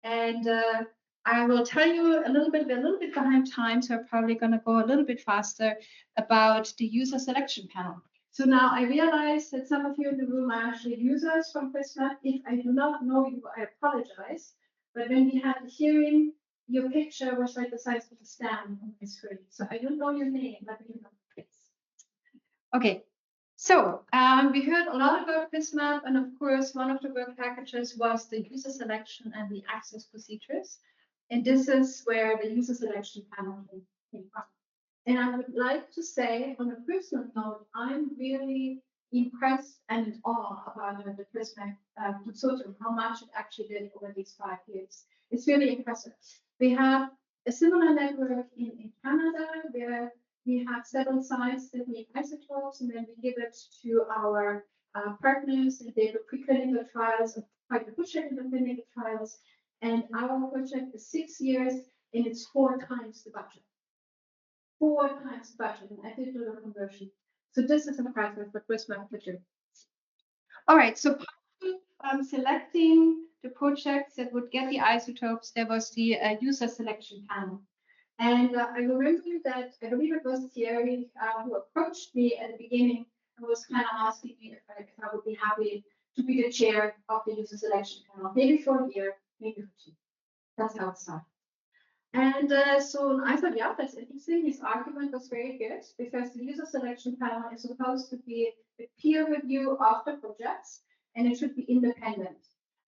And I will tell you a little bit behind time, so I'm probably going to go a little bit faster about the user selection panel. So now I realize that some of you in the room are actually users from PRISMAP. If I do not know you, I apologize. But when we had the hearing, your picture was right the size of the stand on my screen. So I don't know your name, let me know, please. Okay. So we heard a lot about PRISMAP, and of course, one of the work packages was the user selection and the access procedures. And this is where the user selection panel came from. And I would like to say, on a personal note, I'm really impressed and in awe about the PRISMAP consortium, how much it actually did over these 5 years. It's really impressive. We have a similar network in Canada, where we have several sites that make isotopes, and then we give it to our partners, and they do preclinical trials, quite a project in the clinical trials. And our project is 6 years, and it's 4 times the budget. 4 times the budget, and I did do the conversion. So this is impressive what PRISMAP could do. All right, so selecting the projects that would get the isotopes, there was the user selection panel. And I remember that, I believe it was Thierry who approached me at the beginning and was kind of asking me if I would be happy to be the chair of the user selection panel, maybe for a year, maybe for 2. That's how it started. And so I thought, yeah, that's interesting. His argument was very good, because the user selection panel is supposed to be a peer review of the projects, and it should be independent,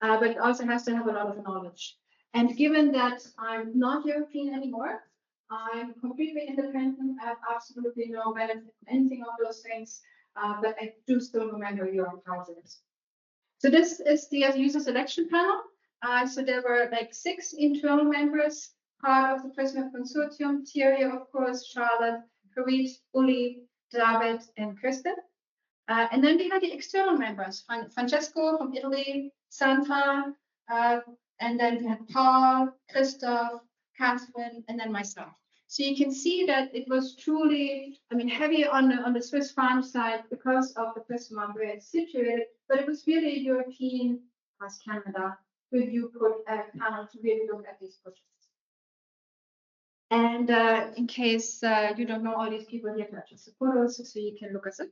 but it also has to have a lot of knowledge. And given that I'm not European anymore, I'm completely independent. I have absolutely no benefit from anything of those things, but I do still remember your houses. So this is the user selection panel. So there were like 6 internal members, part of the PRISMAP consortium: Thierry, of course, Charlotte, Harit, Uli, David, and Kristen. And then we had the external members, Francesco from Italy, Santa, and then we had Paul, Christoph, Catherine, and then myself. So you can see that it was truly, I mean, heavy on the Swiss farm side because of the PRISMAP where it's situated, but it was really a European, as Canada, review panel to really look at these projects. And in case you don't know all these people here, just the photos so you can look us up.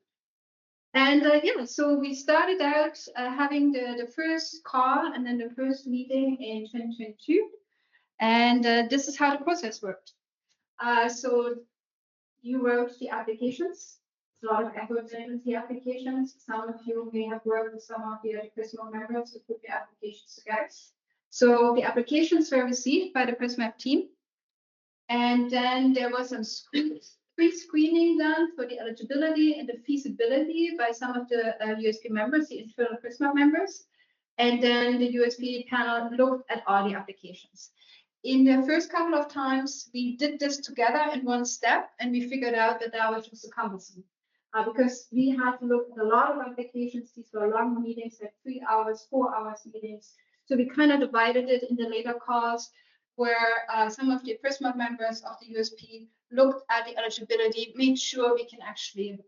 And yeah, so we started out having the first call and then the first meeting in 2022. And this is how the process worked. So you wrote the applications. A lot of effort into the applications. Some of you may have worked with some of the PRISMAP members to put the applications together. So the applications were received by the PRISMAP team. And then there was some pre-screening done for the eligibility and the feasibility by some of the USP members, the internal PRISMAP members. And then the USP panel looked at all the applications. In the first couple of times, we did this together in one step, and we figured out that that was just cumbersome. Because we had to look at a lot of applications. These were long meetings, like 3 hours, 4 hours meetings. So we kind of divided it in the later calls, where some of the PRISMAP members of the USP looked at the eligibility, made sure we can actually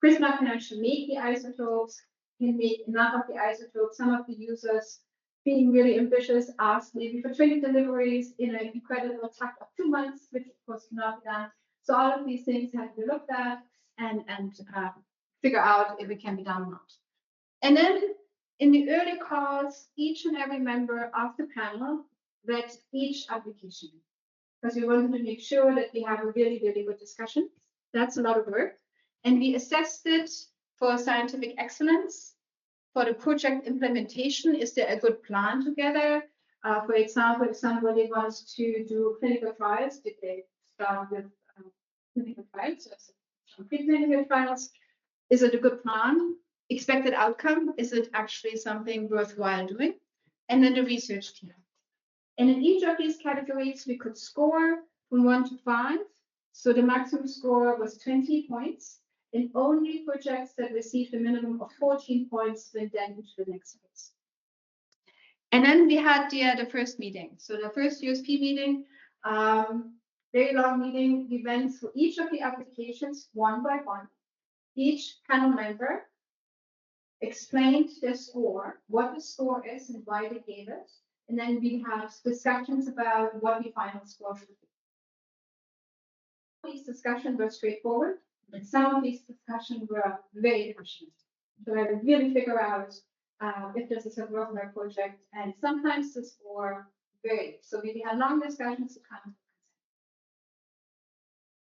PRISMAP can actually make the isotopes, can make enough of the isotopes. Some of the users, being really ambitious, asked maybe for 20 deliveries in an incredible time of 2 months, which of course cannot be done. So all of these things have to be looked at and figure out if it can be done or not. And then in the early calls, each and every member of the panel read each application, because we wanted to make sure that we have a really, really good discussion. That's a lot of work. And we assessed it for scientific excellence, for the project implementation. Is there a good plan together? For example, if somebody wants to do clinical trials, did they start with clinical trials, some preclinical trials? Is it a good plan? Expected outcome? Is it actually something worthwhile doing? And then the research team. And in each of these categories, we could score from 1 to 5. So the maximum score was 20 points, and only projects that received a minimum of 14 points went then into the next phase. And then we had the first meeting. So the first USP meeting, very long meeting. We went through each of the applications one by one. Each panel member explained their score, what the score is and why they gave it. And then we have discussions about what the final score should be. These discussions were straightforward, and some of these discussions were very passionate. So I would really figure out if this is a worthwhile project, and sometimes the score varied. So we had long discussions to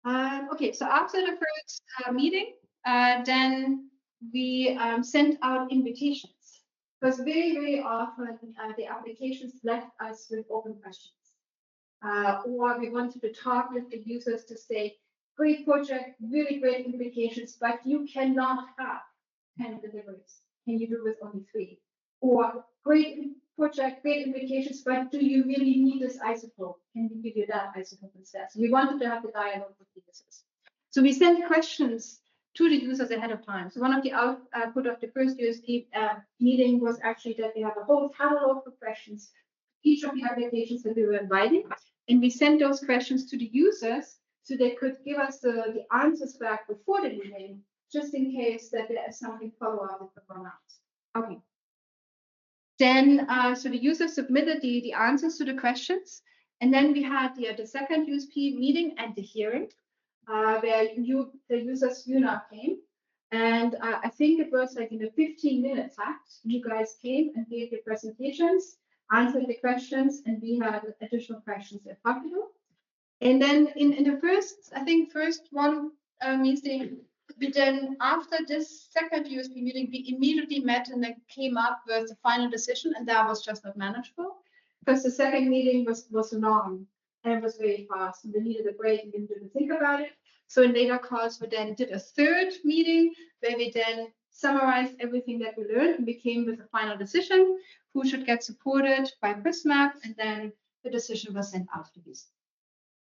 come. Okay, so after the first meeting, then we sent out invitations. Because very often the applications left us with open questions. Or we wanted to talk with the users to say, great project, really great implications, but you cannot have 10 deliveries. Can you do with only 3? Or great project, great implications, but do you really need this isotope? Can we give you that isotope instead? So we wanted to have the dialogue with the users. So we sent questions to the users ahead of time. So one of the output of the first USP meeting was actually that we have a whole catalog of questions, each of the applications that we were inviting. And we sent those questions to the users so they could give us the answers back before the meeting, just in case that there is something follow-up that could run out. Okay. Then, so the users submitted the answers to the questions. And then we had the second USP meeting and the hearing, where the users came. And I think it was like in a 15-minute act, you guys came and gave your presentations, answered the questions, and we had additional questions if possible. And then in the first one meeting, we then, after this second USP meeting, we immediately met and then came up with the final decision, and that was just not manageable because the second meeting was long and it was very fast, and we needed a break and didn't think about it. So in later calls, we then did a third meeting where we then summarized everything that we learned and we came with a final decision, who should get supported by PRISMAP, and then the decision was sent out to these.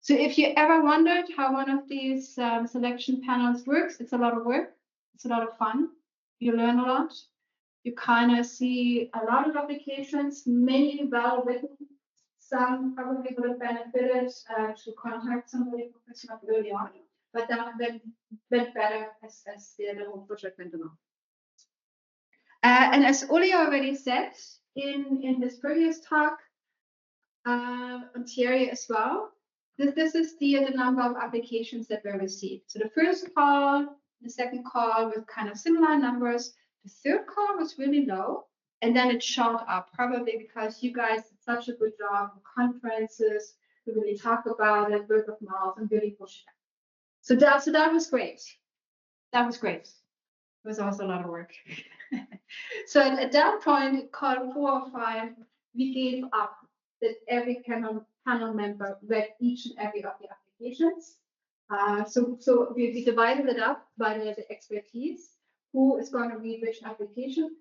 So if you ever wondered how one of these selection panels works, it's a lot of work. It's a lot of fun. You learn a lot. You kind of see a lot of applications, many well written. Some probably would have benefited to contact somebody from PRISMAP early on, but that went better as the whole project went along. And as Uli already said in his previous talk, on Thierry as well, this is the number of applications that were received. So the first call, the second call with kind of similar numbers. The third call was really low, and then it shot up, probably because you guys did such a good job of conferences. We really talked about it, word of mouth, and really pushed it. So that was great. That was great. It was also a lot of work. So at that point, call 4 or 5, we gave up that every panel member read each and every of the applications. So we divided it up by the expertise. Who is going to read which application?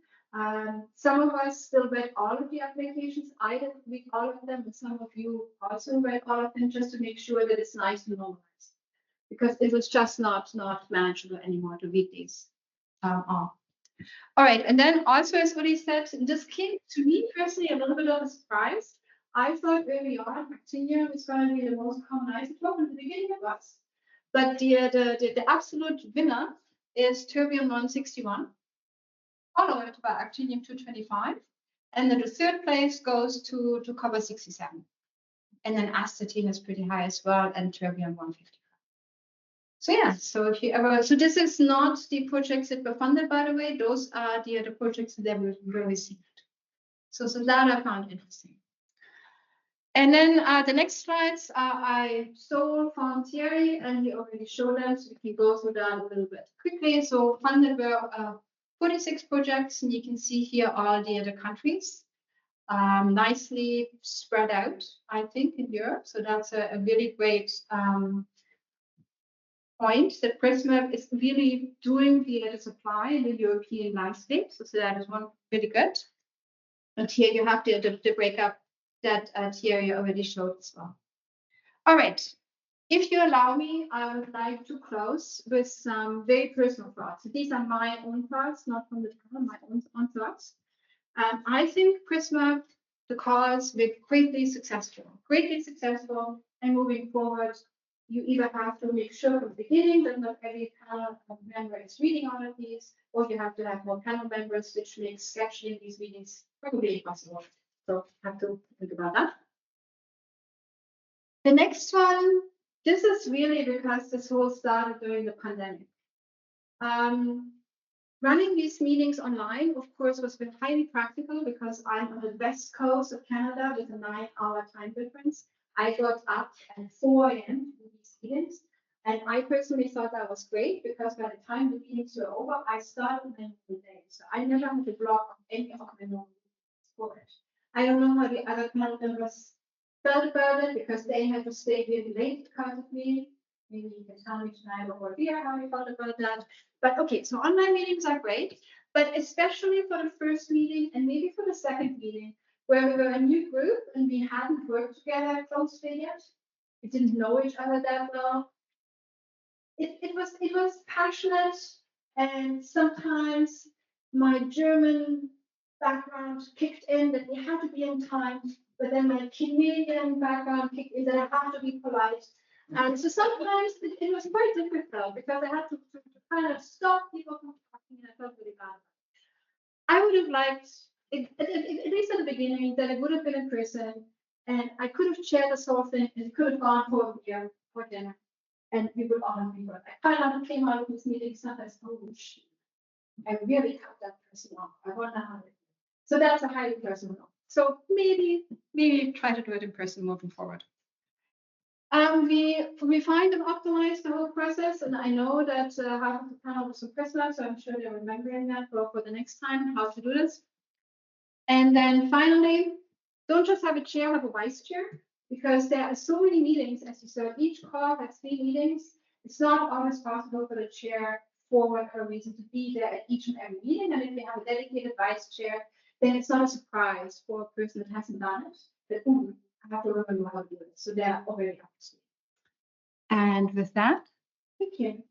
Some of us still read all of the applications. I didn't read all of them, but some of you also read all of them just to make sure that it's nice and normalized, because it was just not manageable anymore to read these all. All right, and then also, as Uli said, this came to me personally a little bit of a surprise. I thought early on actinium is going to be the most common isotope in the beginning of us, but the absolute winner is terbium-161, followed by actinium-225, and then the third place goes to copper-67, and then astatine is pretty high as well, and terbium-155. So yeah, so if you ever, so this is not the projects that were funded, by the way. Those are the projects that were received. So that I found interesting. And then the next slides I stole from Thierry, and he already showed them, so we can go through that a little bit quickly. So funded were 46 projects, and you can see here all the other countries, nicely spread out, I think, in Europe. So that's a really great point that PRISMAP is really doing the supply in the European landscape. So that is one really good. And here you have the breakup that Thierry already showed as well. All right. If you allow me, I would like to close with some very personal thoughts. So these are my own thoughts, not from the panel, my own thoughts. I think PRISMAP, the cause, were greatly successful, and moving forward, you either have to make sure from the beginning that not every panel member is reading all of these, or you have to have more panel members, which makes scheduling these meetings probably impossible. So have to think about that. The next one, this is really because this whole started during the pandemic. Running these meetings online, of course, was highly practical because I'm on the west coast of Canada with a 9-hour time difference. I got up at 4 a.m. to do these meetings. And I personally thought that was great because by the time the meetings were over, I started them the day. So I never had to block any of my normal meetings for it. I don't know how the other panel members felt about it because they had to stay really late because of me. Maybe you can tell me tonight or here how you felt about that. But okay, so online meetings are great, but especially for the first meeting and maybe for the second meeting, where we were a new group and we hadn't worked together closely yet. We didn't know each other that well. It was passionate, and sometimes my German background kicked in that we had to be on time, but then my Canadian background kicked in that I had to be polite. And so sometimes it was quite difficult because I had to kind of stop people from talking, and I felt really bad. I would have liked, at least at the beginning, that it would have been in person, and I could have shared this whole thing, and it could have gone for a beer for dinner, and we would all have been good. I kind of came out of this meeting sometimes, oh shit, I really cut that person off. I wonder how it. So that's a highly personal. So maybe try to do it in person moving forward. We find and optimize the whole process, and I know that half of the panel was from PRISMAP, so I'm sure they're remembering that for the next time how to do this. And then finally, don't just have a chair, have a vice chair, because there are so many meetings, as you said, each call has 3 meetings. It's not always possible for the chair, for whatever reason, to be there at each and every meeting. And if they have a dedicated vice chair, then it's not a surprise for a person that hasn't done it, that, ooh, I have to remember how to do it. So they're already up to speed. And with that, thank you.